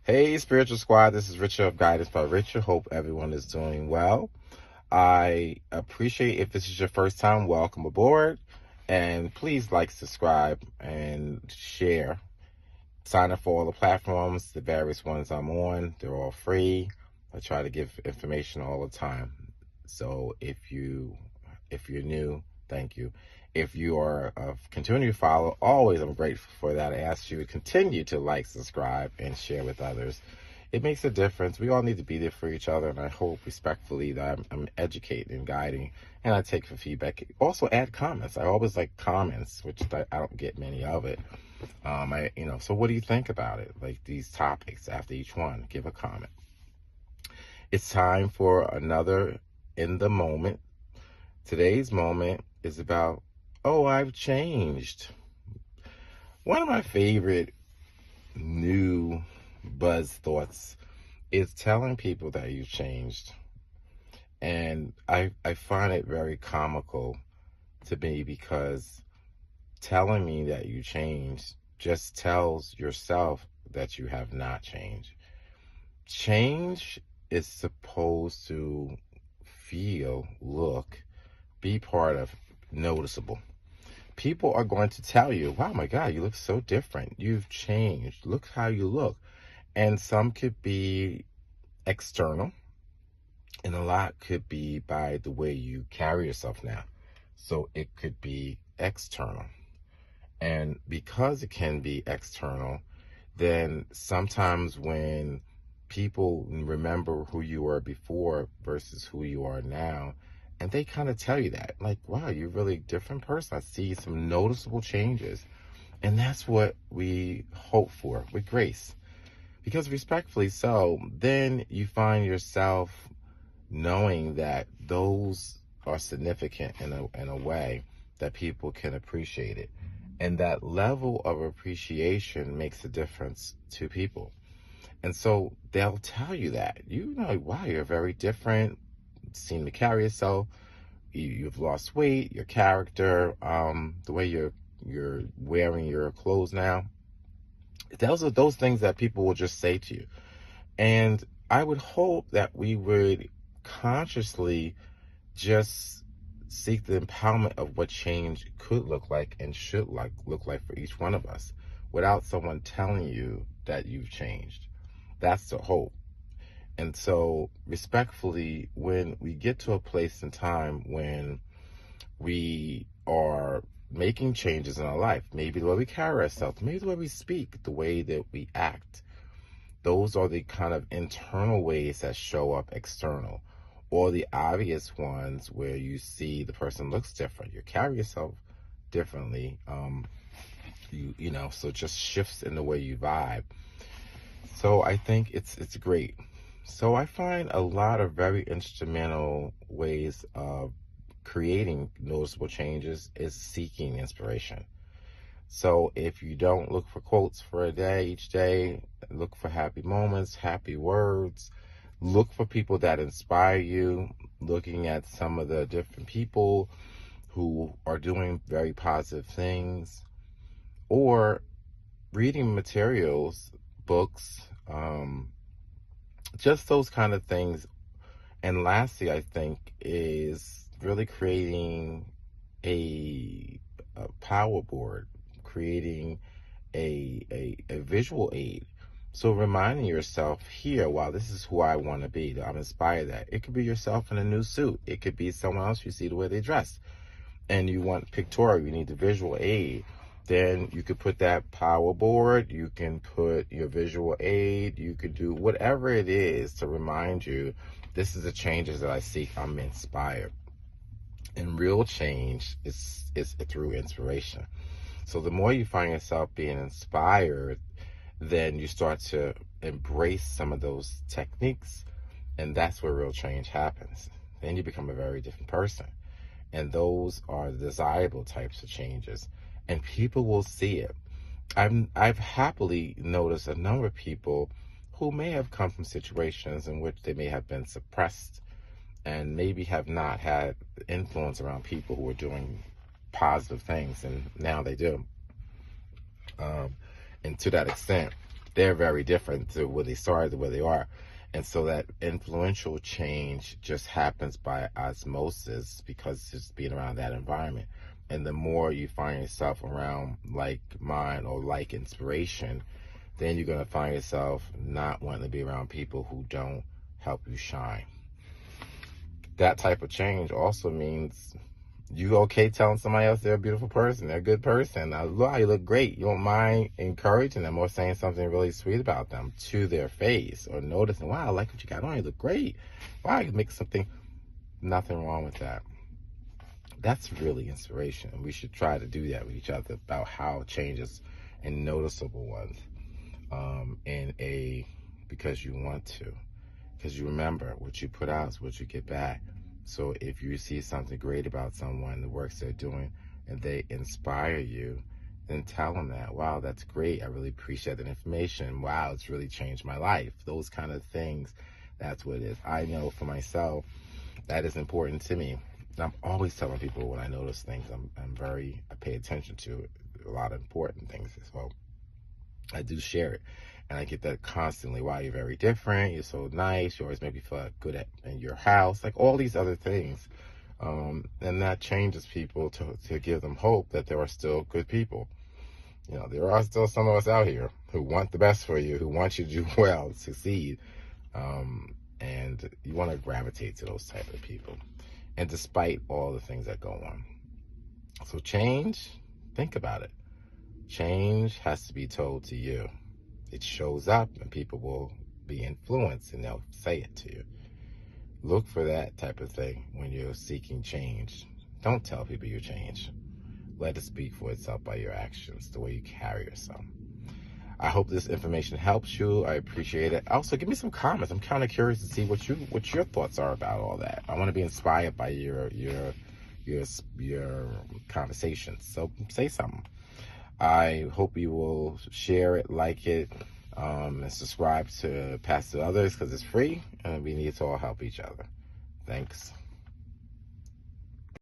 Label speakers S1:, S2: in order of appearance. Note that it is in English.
S1: Hey, Spiritual Squad, this is Richard of Guidance by Richard. Hope everyone is doing well. I appreciate if this is your first time, welcome aboard. And please like, subscribe, and share. Sign up for all the platforms, the various ones I'm on. They're all free. I try to give information all the time. So if you're new, thank you. If you are continue to follow, always I'm grateful for that. I ask you to continue to like, subscribe, and share with others. It makes a difference. We all need to be there for each other, and I hope respectfully that I'm educating and guiding, and I take for feedback. Also add comments. I always like comments, which I don't get many of it. So what do you think about it? Like these topics after each one, give a comment. It's time for another In the Moment. Today's moment is about, oh, I've changed. One of my favorite new buzz thoughts is telling people that you've changed. And I find it very comical to me because telling me that you changed just tells yourself that you have not changed. Change is supposed to feel, look, be part of, noticeable. People are going to tell you, wow, my God, you look so different. You've changed. Look how you look. And some could be external, and a lot could be by the way you carry yourself now. So it could be external. And because it can be external, then sometimes when people remember who you were before versus who you are now, and they kind of tell you that, like, wow, you're really a different person. I see some noticeable changes. And that's what we hope for with grace. Because respectfully so, then you find yourself knowing that those are significant in a way that people can appreciate it. And that level of appreciation makes a difference to people. And so they'll tell you that. You know, wow, you're very different, seem to carry yourself. You've lost weight, your character, the way you're wearing your clothes now. Those things that people will just say to you. And I would hope that we would consciously just seek the empowerment of what change could look like and should look like for each one of us without someone telling you that you've changed. That's the hope. And so respectfully, when we get to a place in time when we are making changes in our life, maybe the way we carry ourselves, maybe the way we speak, the way that we act, those are the kind of internal ways that show up external, or the obvious ones where you see the person looks different. You carry yourself differently. So it just shifts in the way you vibe. So I think it's great. So I find a lot of very instrumental ways of creating noticeable changes is seeking inspiration. So if you don't look for quotes for a day, each day, look for happy moments, happy words, look for people that inspire you, looking at some of the different people who are doing very positive things, or reading materials, books, just those kind of things. And lastly, I think, is really creating a power board, creating a visual aid. So reminding yourself here, wow, this is who I want to be. I'm inspired that. It could be yourself in a new suit. It could be someone else you see the way they dress. And you want pictorial, you need the visual aid. Then you could put that power board, you can put your visual aid, you could do whatever it is to remind you, this is the changes that I seek. I'm inspired. And real change is through inspiration. So the more you find yourself being inspired, then you start to embrace some of those techniques, and that's where real change happens. Then you become a very different person. And those are the desirable types of changes. And people will see it. I've happily noticed a number of people who may have come from situations in which they may have been suppressed and maybe have not had influence around people who were doing positive things, and now they do. And to that extent, they're very different to where they started to where they are. And so that influential change just happens by osmosis because just being around that environment. And the more you find yourself around like mind or like inspiration, then you're going to find yourself not wanting to be around people who don't help you shine. That type of change also means you okay telling somebody else they're a beautiful person, they're a good person. Wow, you look great. You don't mind encouraging them or saying something really sweet about them to their face, or noticing, wow, I like what you got on. You look great. Wow, you make something. Nothing wrong with that. That's really inspiration. And we should try to do that with each other about how changes and noticeable ones because you want to. Because you remember, what you put out is what you get back. So if you see something great about someone, the works they're doing, and they inspire you, then tell them that. Wow, that's great. I really appreciate that information. Wow, it's really changed my life. Those kind of things, that's what it is. I know for myself, that is important to me. I'm always telling people when I notice things, I pay attention to a lot of important things. So I do share it. And I get that constantly. Wow, you're very different. You're so nice. You always make me feel good in your house. Like all these other things. And that changes people to give them hope that there are still good people. You know, there are still some of us out here who want the best for you, who want you to do well, succeed. And you want to gravitate to those type of people. And despite all the things that go on. So change, think about it. Change has to be told to you. It shows up and people will be influenced and they'll say it to you. Look for that type of thing when you're seeking change. Don't tell people you change. Let it speak for itself by your actions, the way you carry yourself. I hope this information helps you. I appreciate it. Also, give me some comments. I'm kind of curious to see what your thoughts are about all that. I want to be inspired by your conversations. So say something. I hope you will share it, like it, and subscribe to pass to others because it's free and we need to all help each other. Thanks.